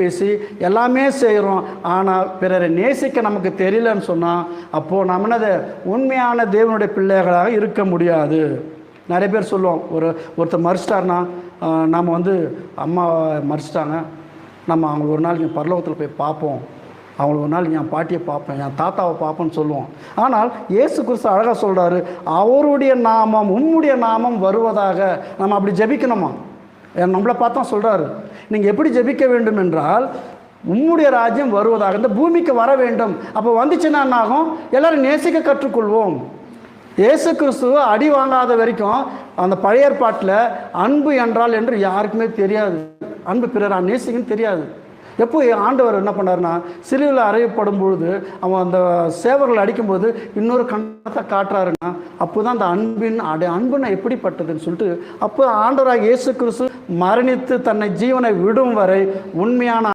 பேசி எல்லாமே செய்கிறோம். ஆனால் பிறரை நேசிக்க நமக்கு தெரியலன்னு சொன்னால் அப்போது நம்ம என்னது உண்மையான தேவனுடைய பிள்ளைகளாக இருக்க முடியாது. நிறைய பேர் சொல்லுவோம், ஒருத்தர் மறிச்சிட்டாருன்னா நம்ம அம்மா மறிச்சிட்டாங்க, நம்ம அவங்க ஒரு நாள் என் பரலோகத்தில் போய் பார்ப்போம், அவங்கள ஒரு நாள் என் பாட்டியை பார்ப்பேன், என் தாத்தாவை பார்ப்பேன்னு சொல்லுவோம். ஆனால் இயேசு கிறிஸ்து அழகாக சொல்கிறாரு, அவருடைய நாமம் உம்முடைய நாமம் வருவதாக. நம்ம அப்படி ஜெபிக்கணுமா? நம்மளை பார்த்தா சொல்கிறாரு, நீங்கள் எப்படி ஜெபிக்க வேண்டும் என்றால் உம்முடைய ராஜ்யம் வருவதாக, இந்த பூமிக்கு வர வேண்டும். அப்போ வந்துச்சுன்னா என்ன ஆகும்? எல்லோரும் நேசிக்க கற்றுக்கொள்வோம். இயேசு கிறிஸ்து அடி வாங்காத வரைக்கும் அந்த பழைய ஏற்பாட்டில் அன்பு என்றால் என்று யாருக்குமே தெரியாது. அன்பு பிறர் நேசிக்கன்னு தெரியாது. எப்போ ஆண்டவர் என்ன பண்ணார்னா, சிலுவையில் அறையப்படும் பொழுது அவன் அந்த சேவர்கள் அடிக்கும்போது இன்னொரு கண்ணத்தை காட்டுறாருன்னா, அப்போ தான் அந்த அன்புன்னு எப்படிப்பட்டதுன்னு சொல்லிட்டு அப்போ ஆண்டவராக இயேசு கிறிஸ்து மரணித்து தன்னை ஜீவனை விடும் வரை உண்மையான